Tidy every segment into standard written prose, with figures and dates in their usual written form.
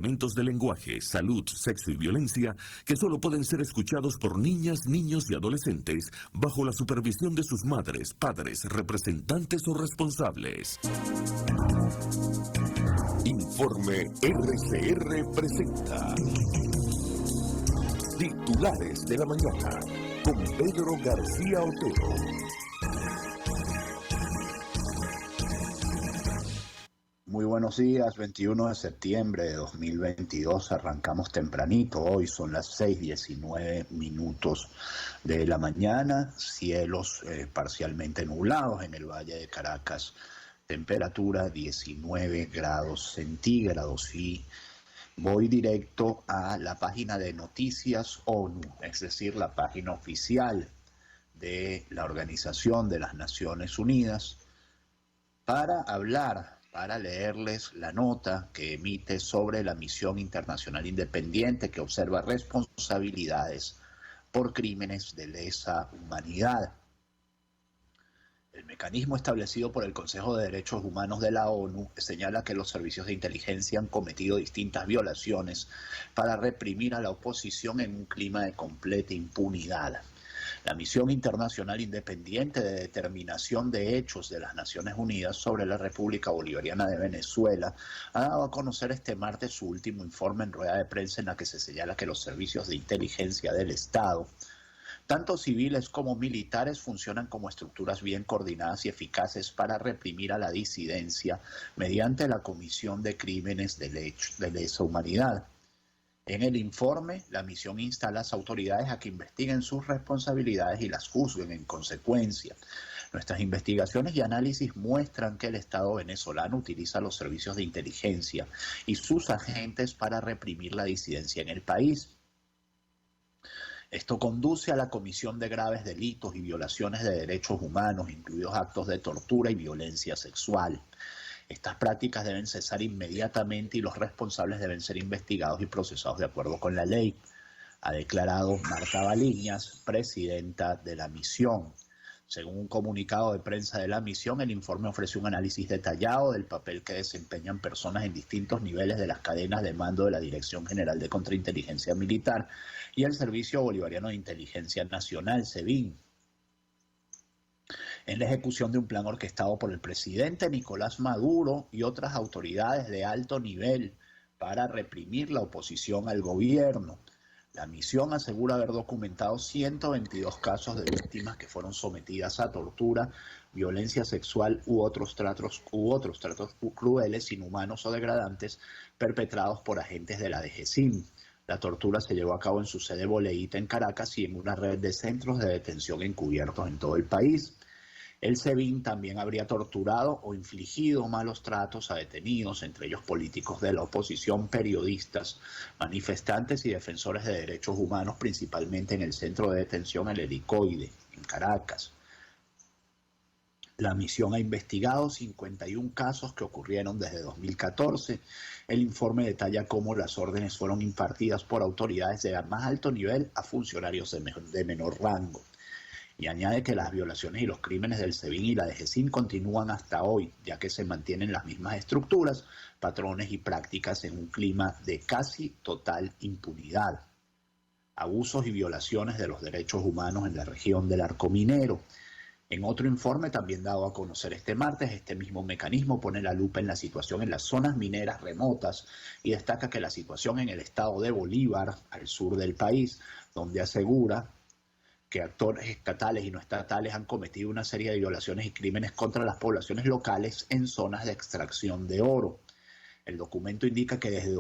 Elementos de lenguaje, salud, sexo y violencia que solo pueden ser escuchados por niñas, niños y adolescentes bajo la supervisión de sus madres, padres, representantes o responsables. Informe RCR presenta Titulares de la Mañana con Pedro García Otero. Muy buenos días, 21 de septiembre de 2022, arrancamos tempranito, hoy son las 6:19 de la mañana, cielos parcialmente nublados en el Valle de Caracas, temperatura 19 grados centígrados y voy directo a la página de Noticias ONU, es decir, la página oficial de la Organización de las Naciones Unidas, para leerles la nota que emite sobre la misión internacional independiente que observa responsabilidades por crímenes de lesa humanidad. El mecanismo establecido por el Consejo de Derechos Humanos de la ONU señala que los servicios de inteligencia han cometido distintas violaciones para reprimir a la oposición en un clima de completa impunidad. La Misión Internacional Independiente de Determinación de Hechos de las Naciones Unidas sobre la República Bolivariana de Venezuela ha dado a conocer este martes su último informe en rueda de prensa en la que se señala que los servicios de inteligencia del Estado, tanto civiles como militares, funcionan como estructuras bien coordinadas y eficaces para reprimir a la disidencia mediante la comisión de crímenes de lesa humanidad. En el informe, la misión insta a las autoridades a que investiguen sus responsabilidades y las juzguen en consecuencia. Nuestras investigaciones y análisis muestran que el Estado venezolano utiliza los servicios de inteligencia y sus agentes para reprimir la disidencia en el país. Esto conduce a la comisión de graves delitos y violaciones de derechos humanos, incluidos actos de tortura y violencia sexual. Estas prácticas deben cesar inmediatamente y los responsables deben ser investigados y procesados de acuerdo con la ley, ha declarado Marta Baliñas, presidenta de la misión. Según un comunicado de prensa de la misión, el informe ofrece un análisis detallado del papel que desempeñan personas en distintos niveles de las cadenas de mando de la Dirección General de Contrainteligencia Militar y el Servicio Bolivariano de Inteligencia Nacional, SEBIN, en la ejecución de un plan orquestado por el presidente Nicolás Maduro y otras autoridades de alto nivel para reprimir la oposición al gobierno. La misión asegura haber documentado 122 casos de víctimas que fueron sometidas a tortura, violencia sexual u otros tratos crueles, inhumanos o degradantes perpetrados por agentes de la DGCIM. La tortura se llevó a cabo en su sede Boleíta en Caracas y en una red de centros de detención encubiertos en todo el país. El SEBIN también habría torturado o infligido malos tratos a detenidos, entre ellos políticos de la oposición, periodistas, manifestantes y defensores de derechos humanos, principalmente en el centro de detención El Helicoide, en Caracas. La misión ha investigado 51 casos que ocurrieron desde 2014. El informe detalla cómo las órdenes fueron impartidas por autoridades de más alto nivel a funcionarios de menor rango. Y añade que las violaciones y los crímenes del SEBIN y la DGCIM continúan hasta hoy, ya que se mantienen las mismas estructuras, patrones y prácticas en un clima de casi total impunidad. Abusos y violaciones de los derechos humanos en la región del Arco Minero. En otro informe también dado a conocer este martes, este mismo mecanismo pone la lupa en la situación en las zonas mineras remotas y destaca que la situación en el estado de Bolívar, al sur del país, donde asegura que actores estatales y no estatales han cometido una serie de violaciones y crímenes contra las poblaciones locales en zonas de extracción de oro. El documento indica que desde en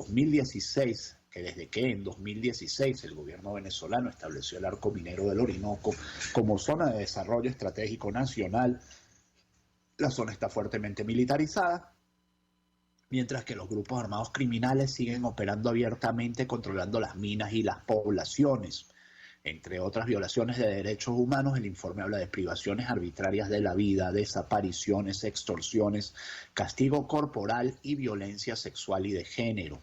2016 el gobierno venezolano estableció el Arco Minero del Orinoco como zona de desarrollo estratégico nacional, la zona está fuertemente militarizada, mientras que los grupos armados criminales siguen operando abiertamente, controlando las minas y las poblaciones. Entre otras violaciones de derechos humanos, el informe habla de privaciones arbitrarias de la vida, desapariciones, extorsiones, castigo corporal y violencia sexual y de género.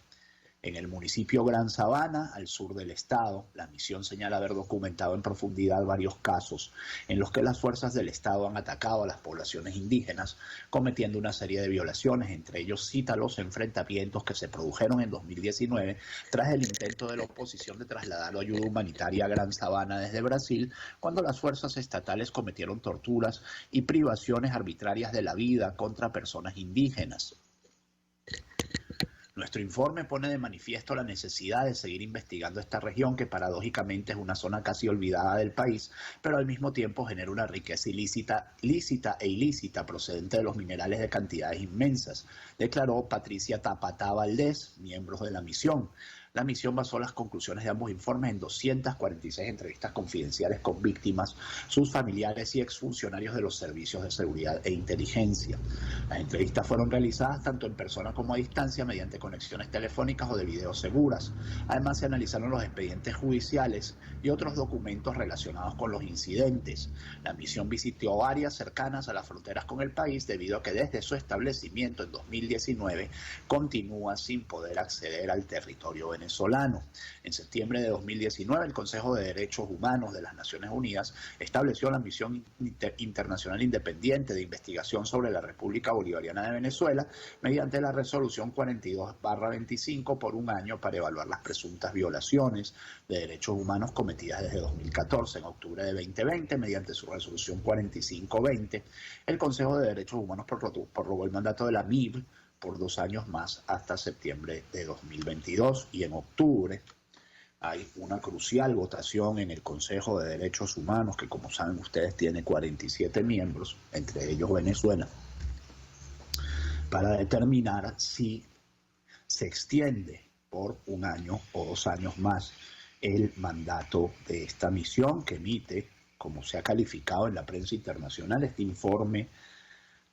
En el municipio Gran Sabana, al sur del estado, la misión señala haber documentado en profundidad varios casos en los que las fuerzas del estado han atacado a las poblaciones indígenas, cometiendo una serie de violaciones. Entre ellos cita los enfrentamientos que se produjeron en 2019 tras el intento de la oposición de trasladar ayuda humanitaria a Gran Sabana desde Brasil, cuando las fuerzas estatales cometieron torturas y privaciones arbitrarias de la vida contra personas indígenas. Nuestro informe pone de manifiesto la necesidad de seguir investigando esta región, que paradójicamente es una zona casi olvidada del país, pero al mismo tiempo genera una riqueza lícita e ilícita procedente de los minerales de cantidades inmensas, declaró Patricia Tapatá Valdés, miembro de la misión. La misión basó las conclusiones de ambos informes en 246 entrevistas confidenciales con víctimas, sus familiares y exfuncionarios de los servicios de seguridad e inteligencia. Las entrevistas fueron realizadas tanto en persona como a distancia mediante conexiones telefónicas o de video seguras. Además, se analizaron los expedientes judiciales y otros documentos relacionados con los incidentes. La misión visitó áreas cercanas a las fronteras con el país, debido a que desde su establecimiento en 2019 continúa sin poder acceder al territorio venezolano. En septiembre de 2019, el Consejo de Derechos Humanos de las Naciones Unidas estableció la Misión Internacional Independiente de Investigación sobre la República Bolivariana de Venezuela mediante la resolución 42/25 por un año para evaluar las presuntas violaciones de derechos humanos cometidas desde 2014. En octubre de 2020, mediante su resolución 45/20, el Consejo de Derechos Humanos prorrogó el mandato de la MIB por 2 años más hasta septiembre de 2022, y en octubre hay una crucial votación en el Consejo de Derechos Humanos, que como saben ustedes tiene 47 miembros, entre ellos Venezuela, para determinar si se extiende por 1 año o 2 años más el mandato de esta misión, que emite, como se ha calificado en la prensa internacional, este informe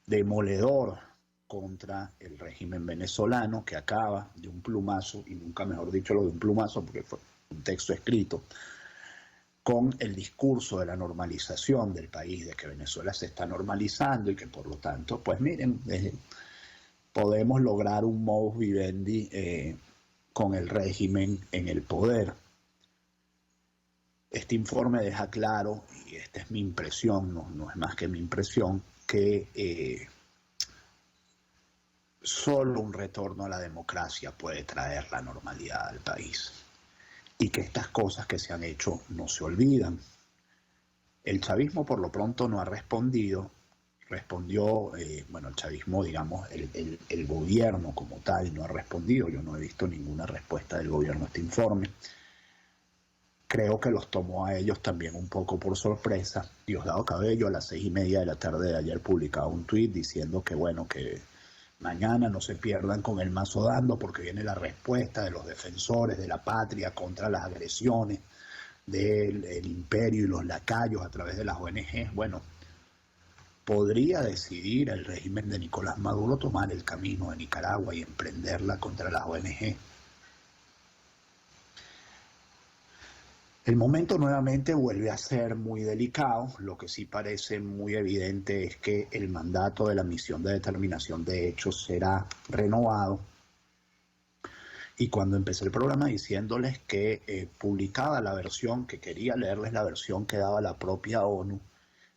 demoledor contra el régimen venezolano, que acaba de un plumazo, y nunca mejor dicho lo de un plumazo porque fue un texto escrito, con el discurso de la normalización del país, de que Venezuela se está normalizando y que por lo tanto, pues miren, podemos lograr un modus vivendi con el régimen en el poder. Este informe deja claro, y esta es mi impresión, no es más que mi impresión, que solo un retorno a la democracia puede traer la normalidad al país, y que estas cosas que se han hecho no se olvidan. El chavismo por lo pronto no ha respondió, el chavismo, digamos, el gobierno como tal no ha respondido. Yo no he visto ninguna respuesta del gobierno a este informe. Creo que los tomó a ellos también un poco por sorpresa. Diosdado Cabello a las 6:30 de la tarde de ayer publicaba un tuit diciendo que mañana no se pierdan con el mazo dando, porque viene la respuesta de los defensores de la patria contra las agresiones del imperio y los lacayos a través de las ONG. Bueno, podría decidir el régimen de Nicolás Maduro tomar el camino de Nicaragua y emprenderla contra las ONG. El momento nuevamente vuelve a ser muy delicado. Lo que sí parece muy evidente es que el mandato de la misión de determinación de hechos será renovado. Y cuando empecé el programa diciéndoles que publicaba la versión, que quería leerles la versión que daba la propia ONU,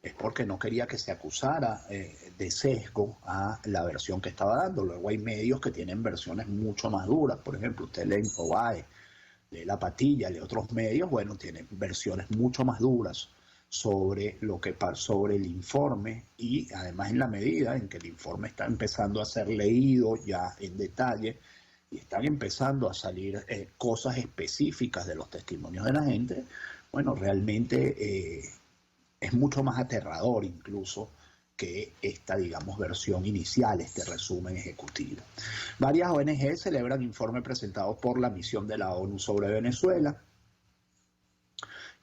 es porque no quería que se acusara de sesgo a la versión que estaba dando. Luego hay medios que tienen versiones mucho más duras. Por ejemplo, usted lee Infobae, lee La Patilla, lee otros medios, tienen versiones mucho más duras sobre sobre el informe, y además en la medida en que el informe está empezando a ser leído ya en detalle y están empezando a salir cosas específicas de los testimonios de la gente, realmente es mucho más aterrador incluso que esta, digamos, versión inicial, este resumen ejecutivo. Varias ONG celebran informes presentados por la misión de la ONU sobre Venezuela,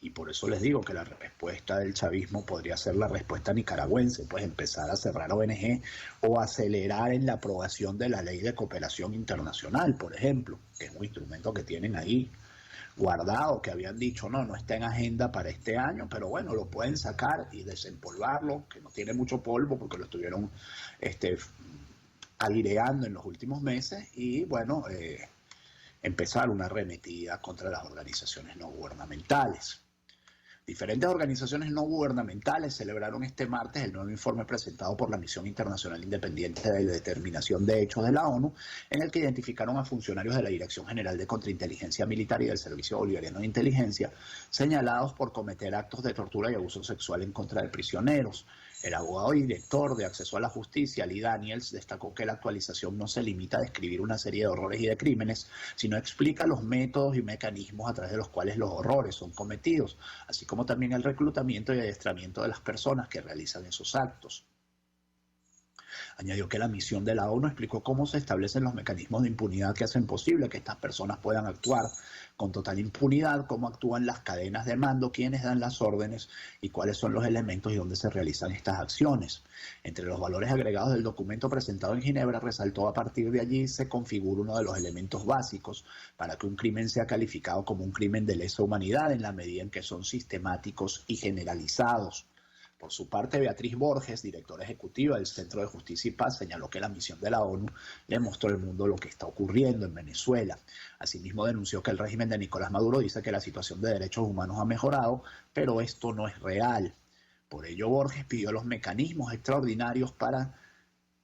y por eso les digo que la respuesta del chavismo podría ser la respuesta nicaragüense, pues empezar a cerrar ONG o acelerar en la aprobación de la ley de cooperación internacional, por ejemplo, que es un instrumento que tienen ahí guardado, que habían dicho no está en agenda para este año, pero lo pueden sacar y desempolvarlo, que no tiene mucho polvo porque lo estuvieron aireando en los últimos meses, y empezar una arremetida contra las organizaciones no gubernamentales. Diferentes organizaciones no gubernamentales celebraron este martes el nuevo informe presentado por la Misión Internacional Independiente de Determinación de Hechos de la ONU, en el que identificaron a funcionarios de la Dirección General de Contrainteligencia Militar y del Servicio Bolivariano de Inteligencia, señalados por cometer actos de tortura y abuso sexual en contra de prisioneros. El abogado y director de Acceso a la Justicia, Lee Daniels, destacó que la actualización no se limita a describir una serie de horrores y de crímenes, sino explica los métodos y mecanismos a través de los cuales los horrores son cometidos, así como también el reclutamiento y adiestramiento de las personas que realizan esos actos. Añadió que la misión de la ONU explicó cómo se establecen los mecanismos de impunidad que hacen posible que estas personas puedan actuar con total impunidad, cómo actúan las cadenas de mando, quiénes dan las órdenes y cuáles son los elementos y dónde se realizan estas acciones. Entre los valores agregados del documento presentado en Ginebra, resaltó a partir de allí se configura uno de los elementos básicos para que un crimen sea calificado como un crimen de lesa humanidad en la medida en que son sistemáticos y generalizados. Por su parte, Beatriz Borges, directora ejecutiva del Centro de Justicia y Paz, señaló que la misión de la ONU le mostró al mundo lo que está ocurriendo en Venezuela. Asimismo, denunció que el régimen de Nicolás Maduro dice que la situación de derechos humanos ha mejorado, pero esto no es real. Por ello, Borges pidió los mecanismos extraordinarios para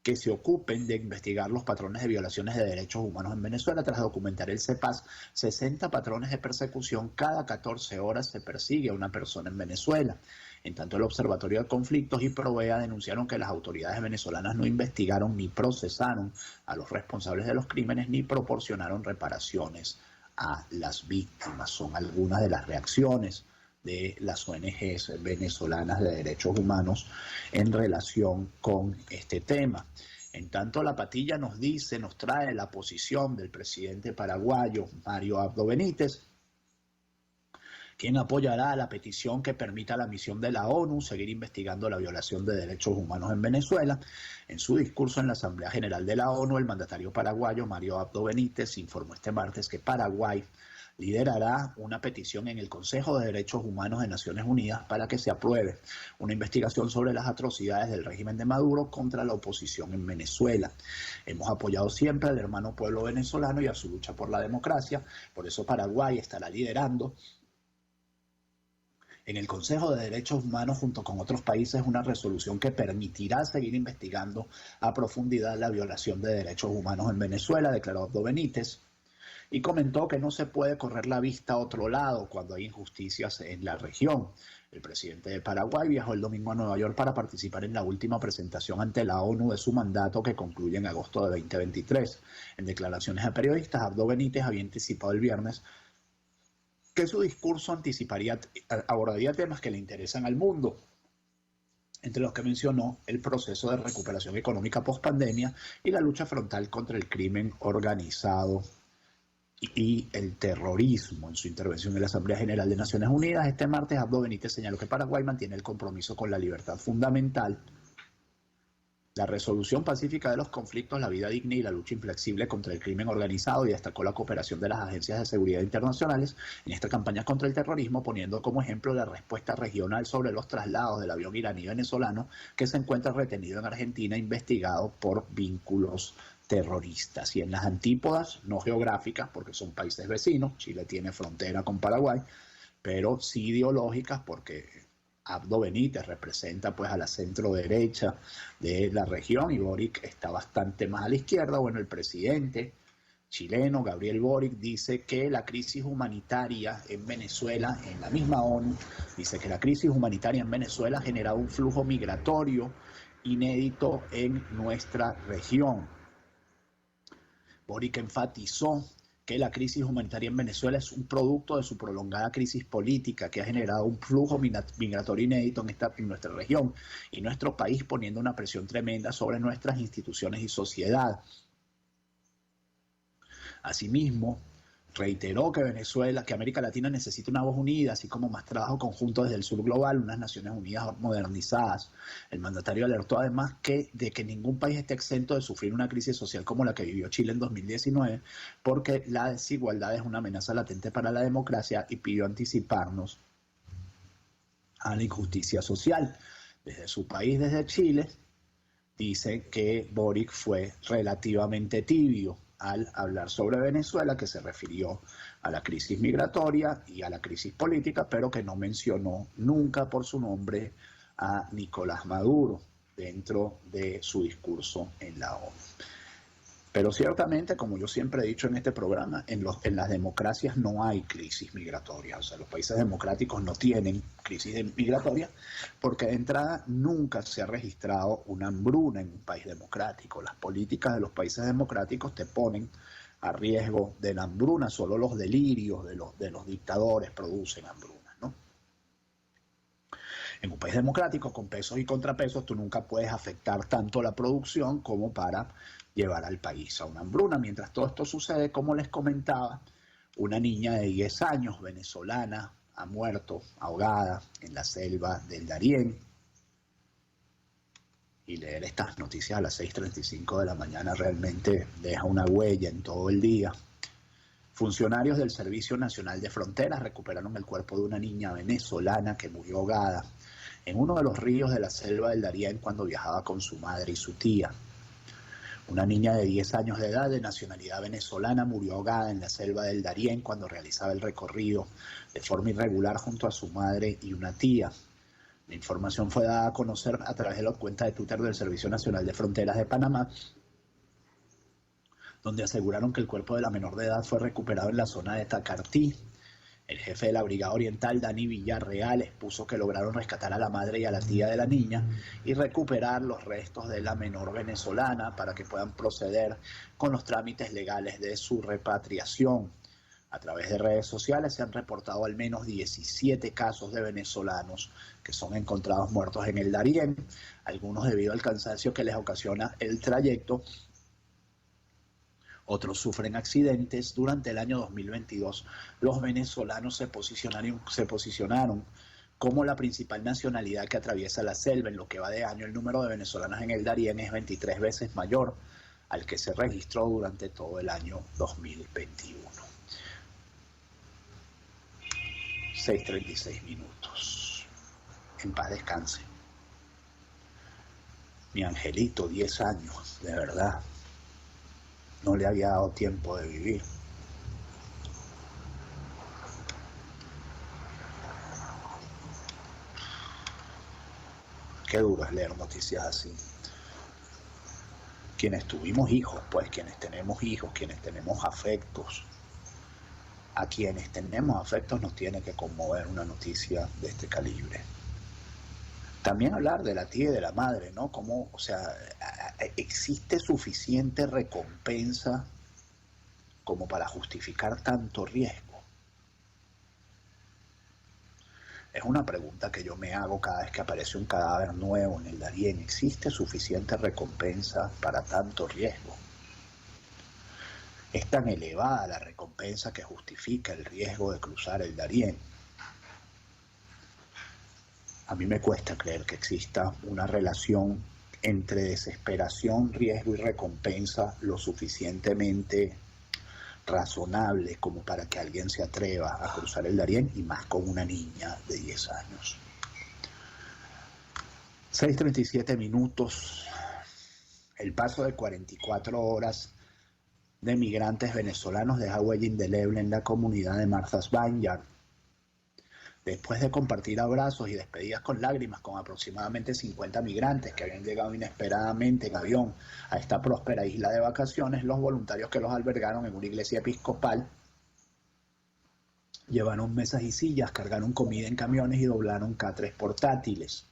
que se ocupen de investigar los patrones de violaciones de derechos humanos en Venezuela. Tras documentar el CEPAS, 60 patrones de persecución, cada 14 horas se persigue a una persona en Venezuela. En tanto, el Observatorio de Conflictos y Provea denunciaron que las autoridades venezolanas no investigaron ni procesaron a los responsables de los crímenes ni proporcionaron reparaciones a las víctimas. Son algunas de las reacciones de las ONGs venezolanas de derechos humanos en relación con este tema. En tanto, La Patilla nos trae la posición del presidente paraguayo Mario Abdo Benítez, quien apoyará la petición que permita a la misión de la ONU seguir investigando la violación de derechos humanos en Venezuela. En su discurso en la Asamblea General de la ONU, el mandatario paraguayo Mario Abdo Benítez informó este martes que Paraguay liderará una petición en el Consejo de Derechos Humanos de Naciones Unidas para que se apruebe una investigación sobre las atrocidades del régimen de Maduro contra la oposición en Venezuela. Hemos apoyado siempre al hermano pueblo venezolano y a su lucha por la democracia, por eso Paraguay estará liderando en el Consejo de Derechos Humanos junto con otros países una resolución que permitirá seguir investigando a profundidad la violación de derechos humanos en Venezuela, declaró Abdo Benítez, y comentó que no se puede correr la vista a otro lado cuando hay injusticias en la región. El presidente de Paraguay viajó el domingo a Nueva York para participar en la última presentación ante la ONU de su mandato que concluye en agosto de 2023. En declaraciones a periodistas, Abdo Benítez había anticipado el viernes que su discurso abordaría temas que le interesan al mundo, entre los que mencionó el proceso de recuperación económica post-pandemia y la lucha frontal contra el crimen organizado y el terrorismo. En su intervención en la Asamblea General de Naciones Unidas este martes, Abdo Benítez señaló que Paraguay mantiene el compromiso con la libertad fundamental, la resolución pacífica de los conflictos, la vida digna y la lucha inflexible contra el crimen organizado, y destacó la cooperación de las agencias de seguridad internacionales en esta campaña contra el terrorismo, poniendo como ejemplo la respuesta regional sobre los traslados del avión iraní venezolano que se encuentra retenido en Argentina investigado por vínculos terroristas. Y en las antípodas, no geográficas, porque son países vecinos, Chile tiene frontera con Paraguay, pero sí ideológicas, porque Abdo Benítez representa pues a la centro derecha de la región y Boric está bastante más a la izquierda. Bueno, el presidente chileno Gabriel Boric dice que la crisis humanitaria en Venezuela, en la misma ONU, dice que la crisis humanitaria en Venezuela ha generado un flujo migratorio inédito en nuestra región. Boric enfatizó que la crisis humanitaria en Venezuela es un producto de su prolongada crisis política que ha generado un flujo migratorio inédito en nuestra región y nuestro país, poniendo una presión tremenda sobre nuestras instituciones y sociedad. Asimismo, reiteró que América Latina necesita una voz unida, así como más trabajo conjunto desde el sur global, unas Naciones Unidas modernizadas. El mandatario alertó además de que ningún país esté exento de sufrir una crisis social como la que vivió Chile en 2019, porque la desigualdad es una amenaza latente para la democracia, y pidió anticiparnos a la injusticia social. Desde su país, desde Chile, dice que Boric fue relativamente tibio al hablar sobre Venezuela, que se refirió a la crisis migratoria y a la crisis política, pero que no mencionó nunca por su nombre a Nicolás Maduro dentro de su discurso en la ONU. Pero ciertamente, como yo siempre he dicho en este programa, en las democracias no hay crisis migratoria. O sea, los países democráticos no tienen crisis migratoria porque de entrada nunca se ha registrado una hambruna en un país democrático. Las políticas de los países democráticos te ponen a riesgo de la hambruna. Solo los delirios de los dictadores producen hambruna, ¿no? En un país democrático, con pesos y contrapesos, tú nunca puedes afectar tanto la producción como para llevar al país a una hambruna. Mientras todo esto sucede, como les comentaba, una niña de 10 años, venezolana, ha muerto ahogada en la selva del Darién. Y leer estas noticias a las 6:35 de la mañana realmente deja una huella en todo el día. Funcionarios del Servicio Nacional de Fronteras recuperaron el cuerpo de una niña venezolana que murió ahogada en uno de los ríos de la selva del Darién cuando viajaba con su madre y su tía. Una niña de 10 años de edad de nacionalidad venezolana murió ahogada en la selva del Darién cuando realizaba el recorrido de forma irregular junto a su madre y una tía. La información fue dada a conocer a través de la cuenta de Twitter del Servicio Nacional de Fronteras de Panamá, donde aseguraron que el cuerpo de la menor de edad fue recuperado en la zona de Tacartí. El jefe de la Brigada Oriental, Dani Villarreal, expuso que lograron rescatar a la madre y a la tía de la niña y recuperar los restos de la menor venezolana para que puedan proceder con los trámites legales de su repatriación. A través de redes sociales se han reportado al menos 17 casos de venezolanos que son encontrados muertos en el Darién, algunos debido al cansancio que les ocasiona el trayecto. Otros sufren accidentes. Durante el año 2022, los venezolanos se posicionaron como la principal nacionalidad que atraviesa la selva. En lo que va de año, el número de venezolanos en el Darién es 23 veces mayor al que se registró durante todo el año 2021. 6:36 minutos. En paz descanse. Mi angelito, 10 años, de verdad. No le había dado tiempo de vivir. Qué duro es leer noticias así. Quienes tuvimos hijos, pues quienes tenemos hijos, quienes tenemos afectos, a quienes tenemos afectos nos tiene que conmover una noticia de este calibre. También hablar de la tía y de la madre, ¿no? Como, o sea, existe suficiente recompensa como para justificar tanto riesgo. Es una pregunta que yo me hago cada vez que aparece un cadáver nuevo en el Darién. ¿Existe suficiente recompensa para tanto riesgo? Es tan elevada la recompensa que justifica el riesgo de cruzar el Darién. A mí me cuesta creer que exista una relación entre desesperación, riesgo y recompensa lo suficientemente razonable como para que alguien se atreva a cruzar el Darién, y más con una niña de 10 años. 6:37 minutos. El paso de 44 horas de migrantes venezolanos deja huella indeleble en la comunidad de Martha's Vineyard. Después de compartir abrazos y despedidas con lágrimas con aproximadamente 50 migrantes que habían llegado inesperadamente en avión a esta próspera isla de vacaciones, los voluntarios que los albergaron en una iglesia episcopal llevaron mesas y sillas, cargaron comida en camiones y doblaron catres portátiles.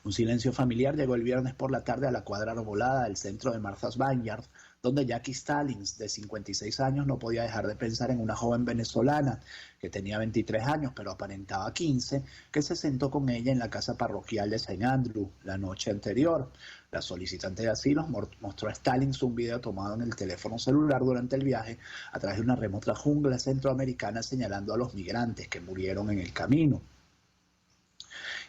Un silencio familiar llegó el viernes por la tarde a la cuadra arbolada del centro de Martha's Vineyard, donde Jackie Stallings, de 56 años, no podía dejar de pensar en una joven venezolana que tenía 23 años, pero aparentaba 15, que se sentó con ella en la casa parroquial de St. Andrew la noche anterior. La solicitante de asilo mostró a Stallings un video tomado en el teléfono celular durante el viaje a través de una remota jungla centroamericana, señalando a los migrantes que murieron en el camino.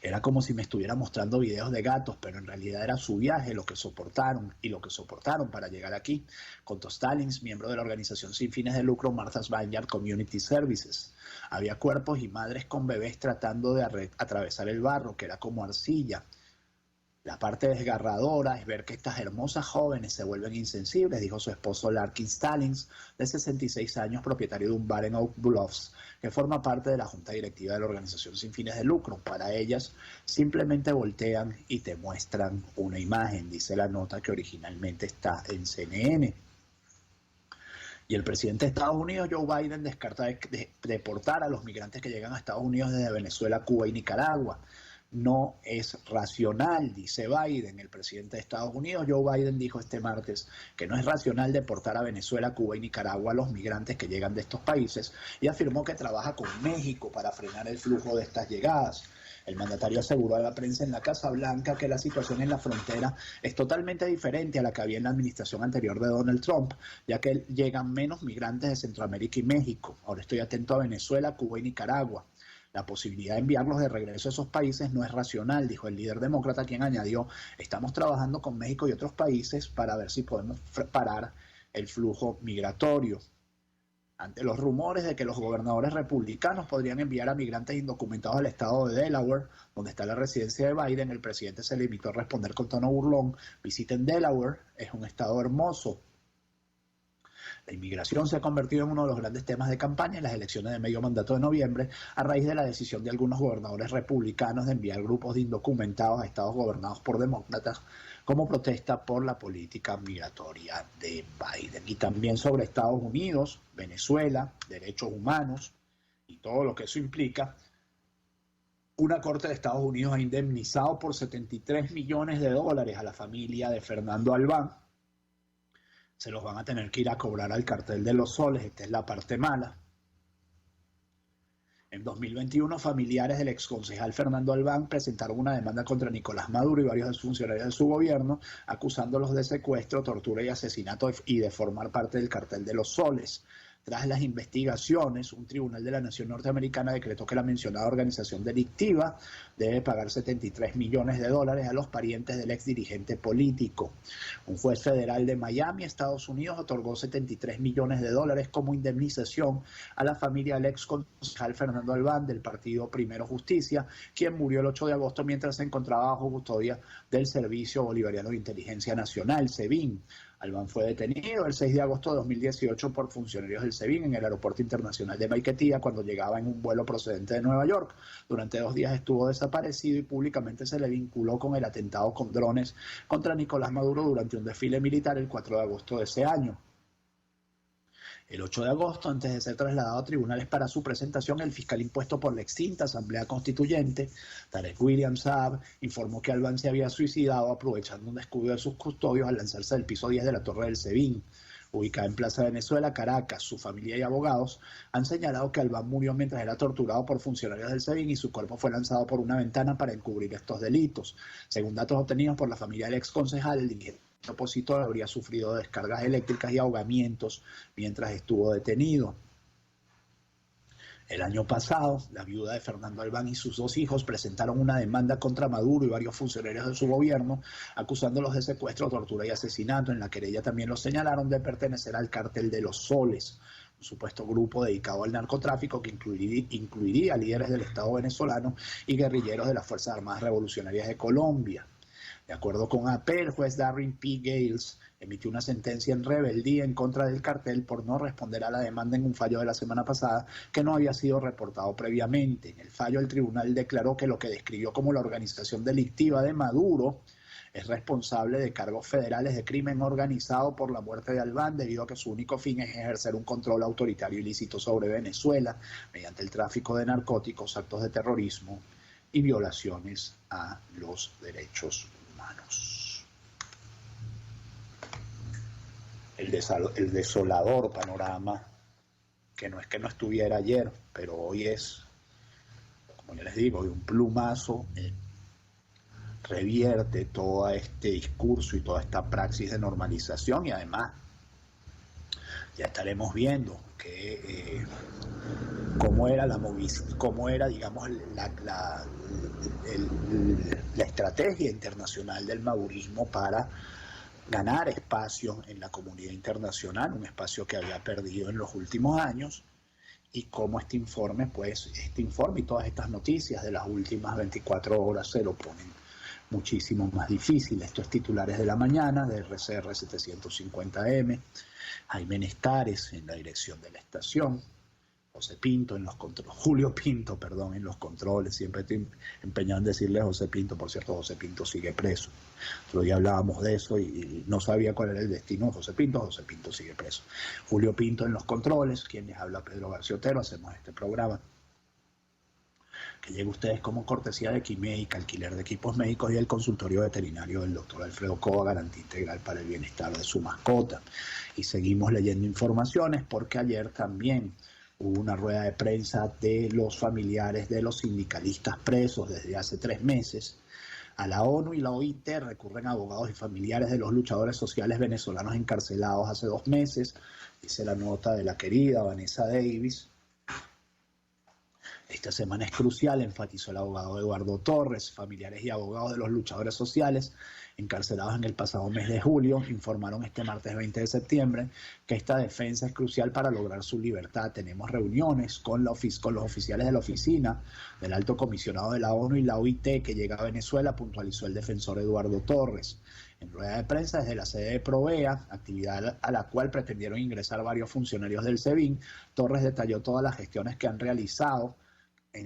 Era como si me estuviera mostrando videos de gatos, pero en realidad era su viaje, lo que soportaron para llegar aquí, contó Stallings, miembro de la organización sin fines de lucro Martha's Vineyard Community Services. Había cuerpos y madres con bebés tratando de atravesar el barro, que era como arcilla. La parte desgarradora es ver que estas hermosas jóvenes se vuelven insensibles, dijo su esposo Larkin Stallings, de 66 años, propietario de un bar en Oak Bluffs, que forma parte de la junta directiva de la organización sin fines de lucro. Para ellas, simplemente voltean y te muestran una imagen, dice la nota que originalmente está en CNN. Y el presidente de Estados Unidos, Joe Biden, descarta deportar a los migrantes que llegan a Estados Unidos desde Venezuela, Cuba y Nicaragua. No es racional, dice Biden. El presidente de Estados Unidos, Joe Biden, dijo este martes que no es racional deportar a Venezuela, Cuba y Nicaragua a los migrantes que llegan de estos países y afirmó que trabaja con México para frenar el flujo de estas llegadas. El mandatario aseguró a la prensa en la Casa Blanca que la situación en la frontera es totalmente diferente a la que había en la administración anterior de Donald Trump, ya que llegan menos migrantes de Centroamérica y México. Ahora estoy atento a Venezuela, Cuba y Nicaragua. La posibilidad de enviarlos de regreso a esos países no es racional, dijo el líder demócrata, quien añadió: estamos trabajando con México y otros países para ver si podemos parar el flujo migratorio. Ante los rumores de que los gobernadores republicanos podrían enviar a migrantes indocumentados al estado de Delaware, donde está la residencia de Biden, el presidente se limitó a responder con tono burlón: visiten Delaware, es un estado hermoso. La inmigración se ha convertido en uno de los grandes temas de campaña en las elecciones de medio mandato de noviembre, a raíz de la decisión de algunos gobernadores republicanos de enviar grupos de indocumentados a estados gobernados por demócratas como protesta por la política migratoria de Biden. Y también sobre Estados Unidos, Venezuela, derechos humanos y todo lo que eso implica. Una corte de Estados Unidos ha indemnizado por $73 millones a la familia de Fernando Albán. Se los van a tener que ir a cobrar al cartel de los soles. Esta es la parte mala. En 2021, familiares del exconcejal Fernando Albán presentaron una demanda contra Nicolás Maduro y varios funcionarios de su gobierno, acusándolos de secuestro, tortura y asesinato y de formar parte del cartel de los soles. Tras las investigaciones, un tribunal de la nación norteamericana decretó que la mencionada organización delictiva debe pagar $73 millones a los parientes del exdirigente político. Un juez federal de Miami, Estados Unidos, otorgó $73 millones como indemnización a la familia del exconcejal Fernando Albán del partido Primero Justicia, quien murió el 8 de agosto mientras se encontraba bajo custodia del Servicio Bolivariano de Inteligencia Nacional, SEBIN. Albán fue detenido el 6 de agosto de 2018 por funcionarios del SEBIN en el Aeropuerto Internacional de Maiquetía cuando llegaba en un vuelo procedente de Nueva York. Durante 2 días estuvo desaparecido y públicamente se le vinculó con el atentado con drones contra Nicolás Maduro durante un desfile militar el 4 de agosto de ese año. El 8 de agosto, antes de ser trasladado a tribunales para su presentación, el fiscal impuesto por la extinta Asamblea Constituyente, Tarek William Saab, informó que Albán se había suicidado aprovechando un descuido de sus custodios al lanzarse del piso 10 de la Torre del SEBIN. Ubicada en Plaza Venezuela, Caracas, su familia y abogados han señalado que Albán murió mientras era torturado por funcionarios del SEBIN y su cuerpo fue lanzado por una ventana para encubrir estos delitos. Según datos obtenidos por la familia del exconcejal, el dirigente opositor habría sufrido descargas eléctricas y ahogamientos mientras estuvo detenido. El año pasado, la viuda de Fernando Albán y sus 2 hijos presentaron una demanda contra Maduro y varios funcionarios de su gobierno, acusándolos de secuestro, tortura y asesinato. En la querella también los señalaron de pertenecer al Cártel de los Soles, un supuesto grupo dedicado al narcotráfico que incluiría líderes del Estado venezolano y guerrilleros de las Fuerzas Armadas Revolucionarias de Colombia. De acuerdo con AP, el juez Darren P. Gales emitió una sentencia en rebeldía en contra del cartel por no responder a la demanda en un fallo de la semana pasada que no había sido reportado previamente. En el fallo, el tribunal declaró que lo que describió como la organización delictiva de Maduro es responsable de cargos federales de crimen organizado por la muerte de Albán, debido a que su único fin es ejercer un control autoritario ilícito sobre Venezuela mediante el tráfico de narcóticos, actos de terrorismo y violaciones a los derechos humanos. El desolador panorama, que no es que no estuviera ayer, pero hoy es, como ya les digo, hoy un plumazo revierte todo este discurso y toda esta praxis de normalización, y además ya estaremos viendo que cómo era, digamos, la estrategia internacional del madurismo para ganar espacio en la comunidad internacional, un espacio que había perdido en los últimos años, y cómo este informe y todas estas noticias de las últimas 24 horas se lo ponen muchísimo más difícil. Esto es Titulares de la Mañana de RCR 750M. Jaime Nestares en la dirección de la estación. José Pinto en los controles, Julio Pinto, perdón, en los controles. Siempre estoy empeñado en decirle José Pinto. Por cierto, José Pinto sigue preso. Otro día hablábamos de eso y no sabía cuál era el destino de José Pinto. José Pinto sigue preso. Julio Pinto en los controles, quien les habla, Pedro García Otero. Hacemos este programa que llega a ustedes como cortesía de Quimédica, alquiler de equipos médicos, y el consultorio veterinario del doctor Alfredo Cova, garantía integral para el bienestar de su mascota. Y seguimos leyendo informaciones porque ayer también hubo una rueda de prensa de los familiares de los sindicalistas presos desde hace 3 meses. A la ONU y la OIT recurren abogados y familiares de los luchadores sociales venezolanos encarcelados hace 2 meses, dice la nota de la querida Vanessa Davis. Esta semana es crucial, enfatizó el abogado Eduardo Torres. Familiares y abogados de los luchadores sociales encarcelados en el pasado mes de julio informaron este martes 20 de septiembre que esta defensa es crucial para lograr su libertad. Tenemos reuniones con los oficiales de la oficina del Alto Comisionado de la ONU y la OIT que llega a Venezuela, puntualizó el defensor Eduardo Torres. En rueda de prensa desde la sede de Provea, actividad a la cual pretendieron ingresar varios funcionarios del SEBIN, Torres detalló todas las gestiones que han realizado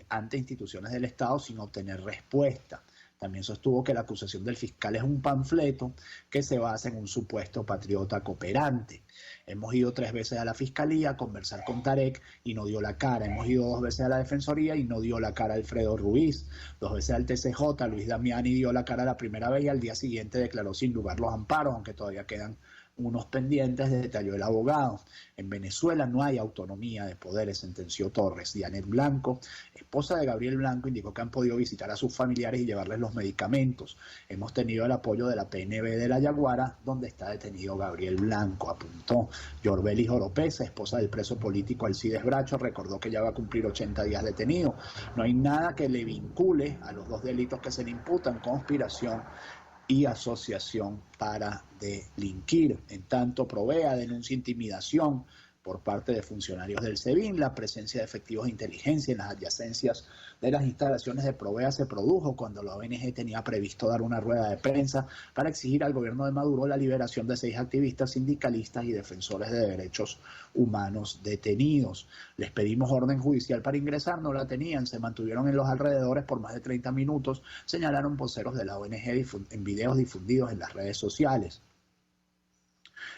ante instituciones del Estado sin obtener respuesta. También sostuvo que la acusación del fiscal es un panfleto que se basa en un supuesto patriota cooperante. Hemos ido 3 veces a la fiscalía a conversar con Tarek y no dio la cara. Hemos ido 2 veces a la defensoría y no dio la cara Alfredo Ruiz. 2 veces al TCJ, Luis Damiani dio la cara la primera vez y al día siguiente declaró sin lugar los amparos, aunque todavía quedan unos pendientes, detalló el abogado. En Venezuela no hay autonomía de poderes, sentenció Torres. Dianet Blanco, esposa de Gabriel Blanco, indicó que han podido visitar a sus familiares y llevarles los medicamentos. Hemos tenido el apoyo de la PNB de La Yaguara, donde está detenido Gabriel Blanco, apuntó. Yorbelis Oropesa, esposa del preso político Alcides Bracho, recordó que ya va a cumplir 80 días detenido. No hay nada que le vincule a los 2 delitos que se le imputan: conspiración y asociación para delinquir. En tanto, Provea denuncia intimidación por parte de funcionarios del SEBIN. La presencia de efectivos de inteligencia en las adyacencias de las instalaciones de Provea se produjo cuando la ONG tenía previsto dar una rueda de prensa para exigir al gobierno de Maduro la liberación de 6 activistas, sindicalistas y defensores de derechos humanos detenidos. Les pedimos orden judicial para ingresar, no la tenían, se mantuvieron en los alrededores por más de 30 minutos, señalaron voceros de la ONG en videos difundidos en las redes sociales.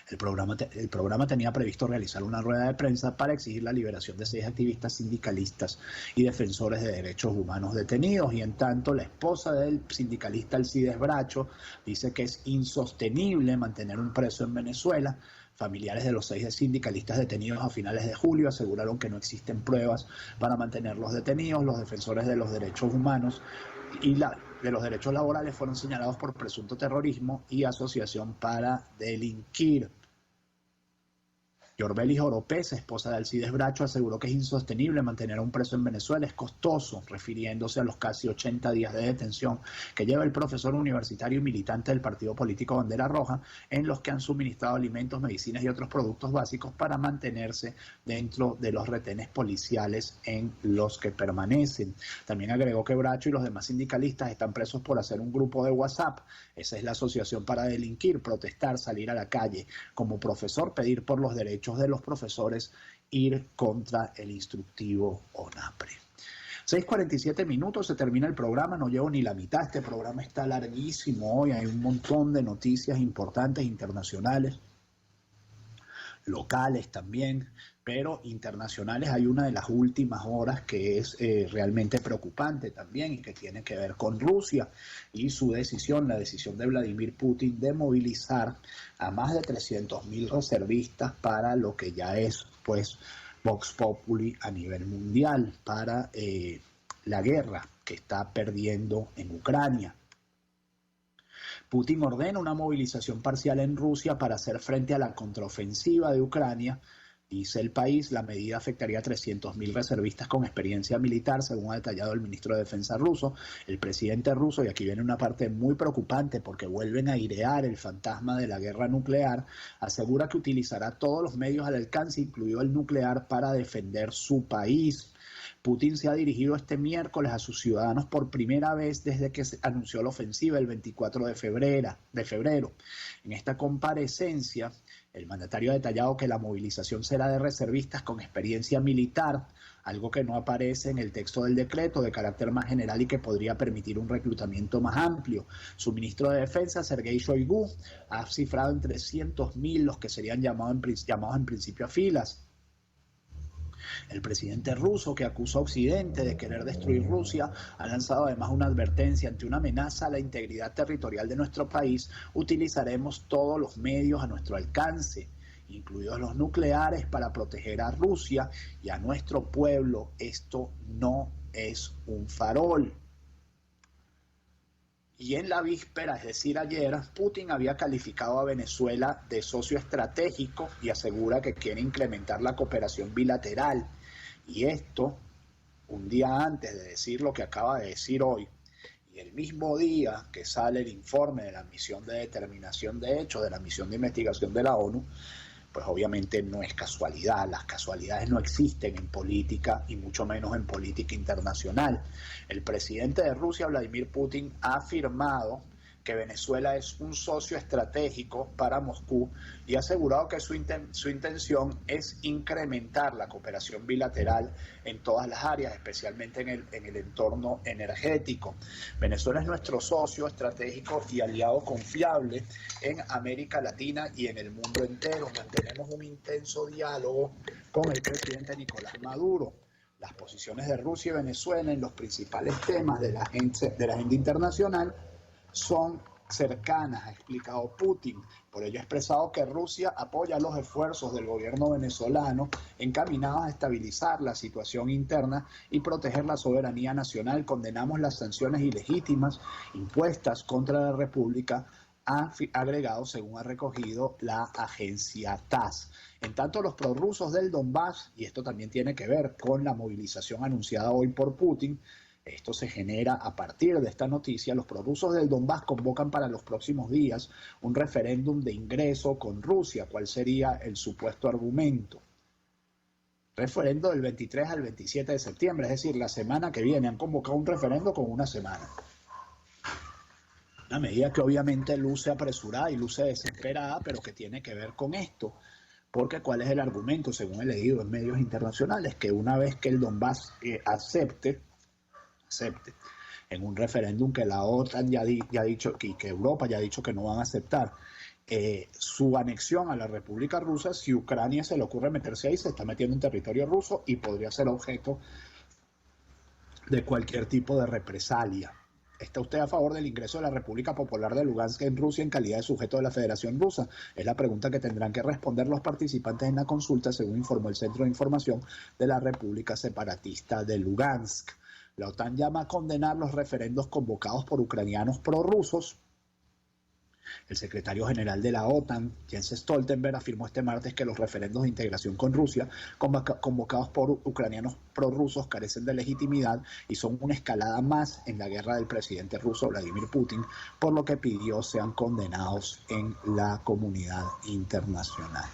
El programa tenía previsto realizar una rueda de prensa para exigir la liberación de 6 activistas sindicalistas y defensores de derechos humanos detenidos, y en tanto la esposa del sindicalista Alcides Bracho dice que es insostenible mantener un preso en Venezuela. Familiares de los 6 sindicalistas detenidos a finales de julio aseguraron que no existen pruebas para mantenerlos detenidos. Los defensores de los derechos humanos y de los derechos laborales fueron señalados por presunto terrorismo y asociación para delinquir. Yorbelis Oropesa, esposa de Alcides Bracho, aseguró que es insostenible mantener a un preso en Venezuela, es costoso, refiriéndose a los casi 80 días de detención que lleva el profesor universitario y militante del partido político Bandera Roja, en los que han suministrado alimentos, medicinas y otros productos básicos para mantenerse dentro de los retenes policiales en los que permanecen. También agregó que Bracho y los demás sindicalistas están presos por hacer un grupo de WhatsApp. Esa es la asociación para delinquir, protestar, salir a la calle. Como profesor, pedir por los derechos de los profesores, ir contra el instructivo ONAPRE. 6:47 minutos, se termina el programa, no llevo ni la mitad, este programa está larguísimo hoy, hay un montón de noticias importantes internacionales, locales también, pero internacionales hay una de las últimas horas que es realmente preocupante también y que tiene que ver con Rusia y su decisión, la decisión de Vladimir Putin de movilizar a más de 300.000 reservistas para lo que ya es pues Vox Populi a nivel mundial, para la guerra que está perdiendo en Ucrania. Putin ordena una movilización parcial en Rusia para hacer frente a la contraofensiva de Ucrania, Dice el país, la medida afectaría a 300.000 reservistas con experiencia militar, según ha detallado el ministro de Defensa ruso. El presidente ruso, y aquí viene una parte muy preocupante porque vuelven a airear el fantasma de la guerra nuclear, asegura que utilizará todos los medios al alcance, incluido el nuclear, para defender su país. Putin se ha dirigido este miércoles a sus ciudadanos por primera vez desde que se anunció la ofensiva el 24 de febrero. En esta comparecencia, el mandatario ha detallado que la movilización será de reservistas con experiencia militar, algo que no aparece en el texto del decreto, de carácter más general y que podría permitir un reclutamiento más amplio. Su ministro de Defensa, Sergei Shoigu, ha cifrado en 300.000 los que serían llamados en principio a filas. El presidente ruso, que acusó a Occidente de querer destruir Rusia, ha lanzado además una advertencia: ante una amenaza a la integridad territorial de nuestro país, utilizaremos todos los medios a nuestro alcance, incluidos los nucleares, para proteger a Rusia y a nuestro pueblo. Esto no es un farol. Y en la víspera, es decir, ayer, Putin había calificado a Venezuela de socio estratégico y asegura que quiere incrementar la cooperación bilateral. Y esto, un día antes de decir lo que acaba de decir hoy, y el mismo día que sale el informe de la misión de determinación de hechos, de la misión de investigación de la ONU, pues obviamente no es casualidad. Las casualidades no existen en política y mucho menos en política internacional. El presidente de Rusia, Vladimir Putin, ha afirmado que Venezuela es un socio estratégico para Moscú y ha asegurado que su intención es incrementar la cooperación bilateral en todas las áreas, especialmente en el entorno energético. Venezuela es nuestro socio estratégico y aliado confiable en América Latina y en el mundo entero. Mantenemos un intenso diálogo con el presidente Nicolás Maduro. Las posiciones de Rusia y Venezuela en los principales temas de la agenda internacional son cercanas, ha explicado Putin. Por ello ha expresado que Rusia apoya los esfuerzos del gobierno venezolano encaminados a estabilizar la situación interna y proteger la soberanía nacional. Condenamos las sanciones ilegítimas impuestas contra la República, ha agregado, según ha recogido la agencia TASS. En tanto, los prorrusos del Donbass, y esto también tiene que ver con la movilización anunciada hoy por Putin, esto se genera a partir de esta noticia. Los prorrusos del Donbass convocan para los próximos días un referéndum de ingreso con Rusia. ¿Cuál sería el supuesto argumento? Referendo del 23 al 27 de septiembre, es decir, la semana que viene. Han convocado un referendo con una semana. Una medida que obviamente luce apresurada y luce desesperada, pero que tiene que ver con esto. Porque ¿cuál es el argumento? Según he leído en medios internacionales, que una vez que el Donbass acepte en un referéndum que la OTAN ya ha dicho y que Europa ya ha dicho que no van a aceptar su anexión a la República Rusa, si Ucrania se le ocurre meterse ahí, se está metiendo en territorio ruso y podría ser objeto de cualquier tipo de represalia. ¿Está usted a favor del ingreso de la República Popular de Lugansk en Rusia en calidad de sujeto de la Federación Rusa? Es la pregunta que tendrán que responder los participantes en la consulta, según informó el Centro de Información de la República Separatista de Lugansk. La OTAN llama a condenar los referendos convocados por ucranianos prorrusos. El secretario general de la OTAN, Jens Stoltenberg, afirmó este martes que los referendos de integración con Rusia convocados por ucranianos prorrusos carecen de legitimidad y son una escalada más en la guerra del presidente ruso Vladimir Putin, por lo que pidió sean condenados en la comunidad internacional.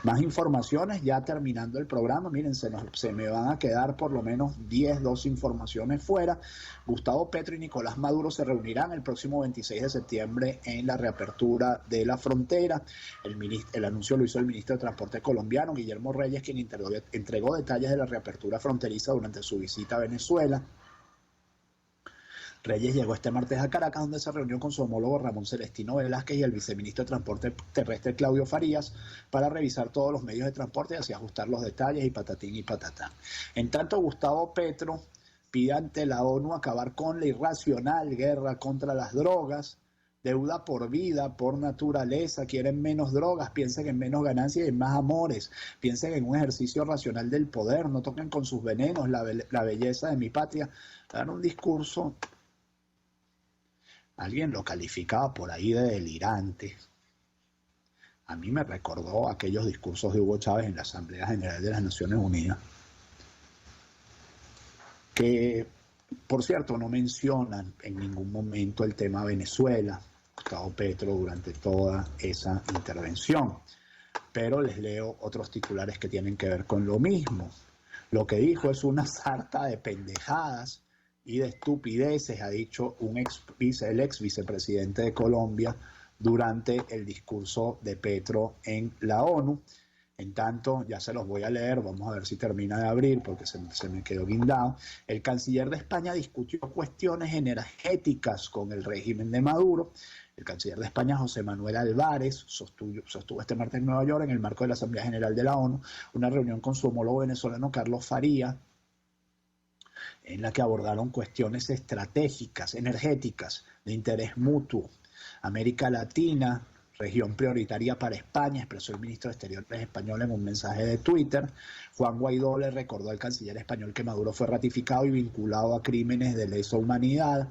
Más informaciones ya terminando el programa. Miren, se me van a quedar por lo menos 12 informaciones fuera. Gustavo Petro y Nicolás Maduro se reunirán el próximo 26 de septiembre en la reapertura de la frontera. El anuncio lo hizo el ministro de Transporte colombiano, Guillermo Reyes, quien entregó detalles de la reapertura fronteriza durante su visita a Venezuela. Reyes llegó este martes a Caracas, donde se reunió con su homólogo Ramón Celestino Velázquez y el viceministro de Transporte Terrestre Claudio Farías para revisar todos los medios de transporte y así ajustar los detalles y patatín y patatán. En tanto, Gustavo Petro pide ante la ONU acabar con la irracional guerra contra las drogas. Deuda por vida, por naturaleza, quieren menos drogas, piensen en menos ganancias y en más amores, piensen en un ejercicio racional del poder, no toquen con sus venenos la belleza de mi patria. Dar un discurso, alguien lo calificaba por ahí de delirante, a mí me recordó aquellos discursos de Hugo Chávez en la Asamblea General de las Naciones Unidas, que, por cierto, no mencionan en ningún momento el tema Venezuela, Gustavo Petro, durante toda esa intervención. Pero les leo otros titulares que tienen que ver con lo mismo. Lo que dijo es una sarta de pendejadas y de estupideces, ha dicho el ex vicepresidente de Colombia durante el discurso de Petro en la ONU. En tanto, ya se los voy a leer, vamos a ver si termina de abrir porque se me quedó guindado. El canciller de España discutió cuestiones energéticas con el régimen de Maduro. El canciller de España, José Manuel Álvarez, sostuvo este martes en Nueva York, en el marco de la Asamblea General de la ONU, una reunión con su homólogo venezolano Carlos Faría, en la que abordaron cuestiones estratégicas, energéticas, de interés mutuo. América Latina, región prioritaria para España, expresó el ministro de Exteriores español en un mensaje de Twitter. Juan Guaidó le recordó al canciller español que Maduro fue ratificado y vinculado a crímenes de lesa humanidad.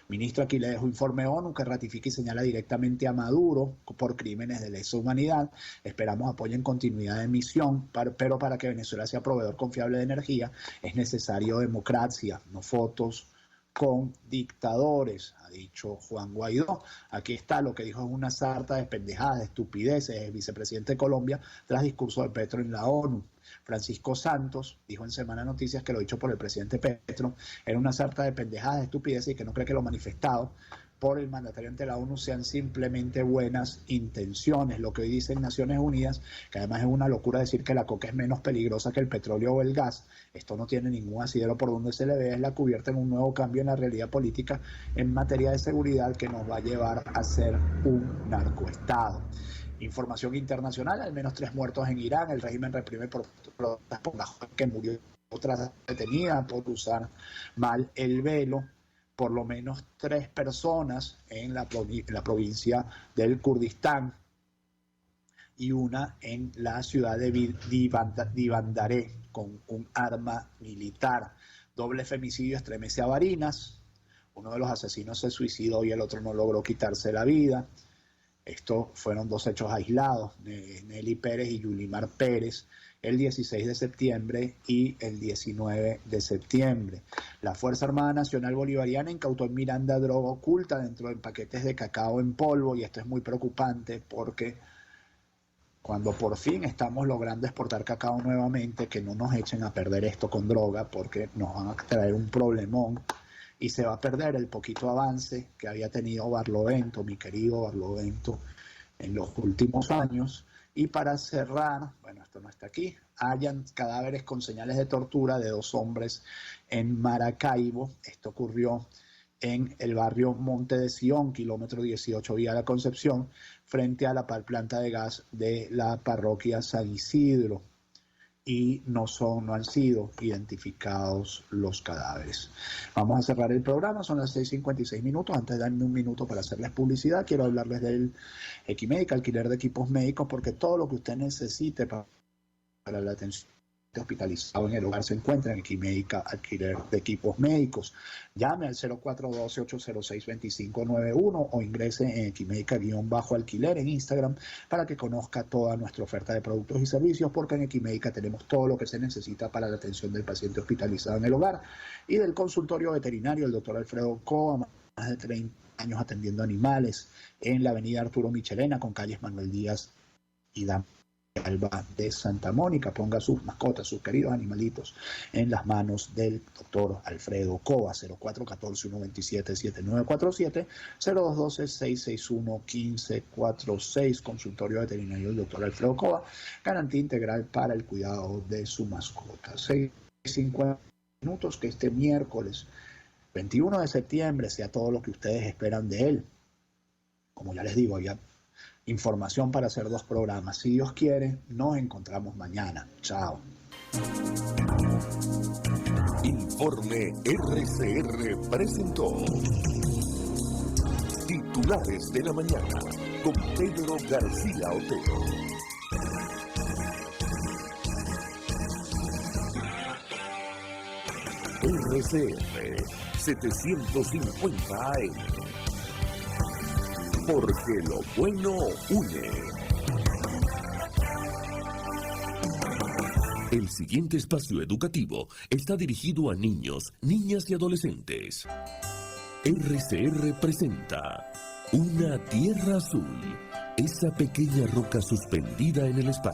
Ministro, aquí le dejo informe ONU que ratifica y señala directamente a Maduro por crímenes de lesa humanidad. Esperamos apoyo en continuidad de misión, pero para que Venezuela sea proveedor confiable de energía es necesario democracia, no fotos con dictadores, ha dicho Juan Guaidó. Aquí está lo que dijo, es una sarta de pendejadas, de estupideces, el vicepresidente de Colombia tras discurso de Petro en la ONU. Francisco Santos dijo en Semana Noticias que lo dicho por el presidente Petro era una sarta de pendejadas, de estupideces y que no cree que lo manifestado por el mandatario ante la ONU sean simplemente buenas intenciones. Lo que hoy dicen Naciones Unidas, que además es una locura decir que la coca es menos peligrosa que el petróleo o el gas, esto no tiene ningún asidero por donde se le ve, es la cubierta en un nuevo cambio en la realidad política en materia de seguridad que nos va a llevar a ser un narcoestado. Información internacional, al menos 3 muertos en Irán, el régimen reprime por la joven que murió, otra detenida por usar mal el velo. Por lo menos 3 personas en la provincia del Kurdistán y una en la ciudad de Divandaré con un arma militar. Doble femicidio estremece a Barinas. Uno de los asesinos se suicidó y el otro no logró quitarse la vida. Estos fueron 2 hechos aislados, Nelly Pérez y Yulimar Pérez, el 16 de septiembre y el 19 de septiembre. La Fuerza Armada Nacional Bolivariana incautó en Miranda droga oculta dentro de paquetes de cacao en polvo, y esto es muy preocupante porque cuando por fin estamos logrando exportar cacao nuevamente, que no nos echen a perder esto con droga porque nos van a traer un problemón y se va a perder el poquito avance que había tenido Barlovento, mi querido Barlovento, en los últimos años. Y para cerrar, bueno, esto no está aquí, hallan cadáveres con señales de tortura de 2 hombres en Maracaibo. Esto ocurrió en el barrio Monte de Sion, kilómetro 18 vía La Concepción, frente a la planta de gas de la parroquia San Isidro. Y no han sido identificados los cadáveres. Vamos a cerrar el programa, son las 6:56 minutos. Antes de darme un minuto para hacerles publicidad, quiero hablarles del Equimédica, alquiler de equipos médicos, porque todo lo que usted necesite para la atención hospitalizado en el hogar se encuentra en Equimédica, alquiler de equipos médicos. Llame al 0412-806-2591 o ingrese en Equimédica-alquiler en Instagram para que conozca toda nuestra oferta de productos y servicios, porque en Equimédica tenemos todo lo que se necesita para la atención del paciente hospitalizado en el hogar. Y del consultorio veterinario, el doctor Alfredo Coa, más de 30 años atendiendo animales en la avenida Arturo Michelena con calles Manuel Díaz y Dam Alba de Santa Mónica. Ponga sus mascotas, sus queridos animalitos en las manos del doctor Alfredo Coa. 0414-127-7947, 0212-661-1546, consultorio veterinario del doctor Alfredo Coa, garantía integral para el cuidado de su mascota. 6:50 minutos, que este miércoles 21 de septiembre sea todo lo que ustedes esperan de él. Como ya les digo, había información para hacer 2 programas. Si Dios quiere, nos encontramos mañana. Chao. Informe RCR presentó Titulares de la Mañana con Pedro García Otero. RCR 750 AM. Porque lo bueno une. El siguiente espacio educativo está dirigido a niños, niñas y adolescentes. RCR presenta Una Tierra Azul, esa pequeña roca suspendida en el espacio.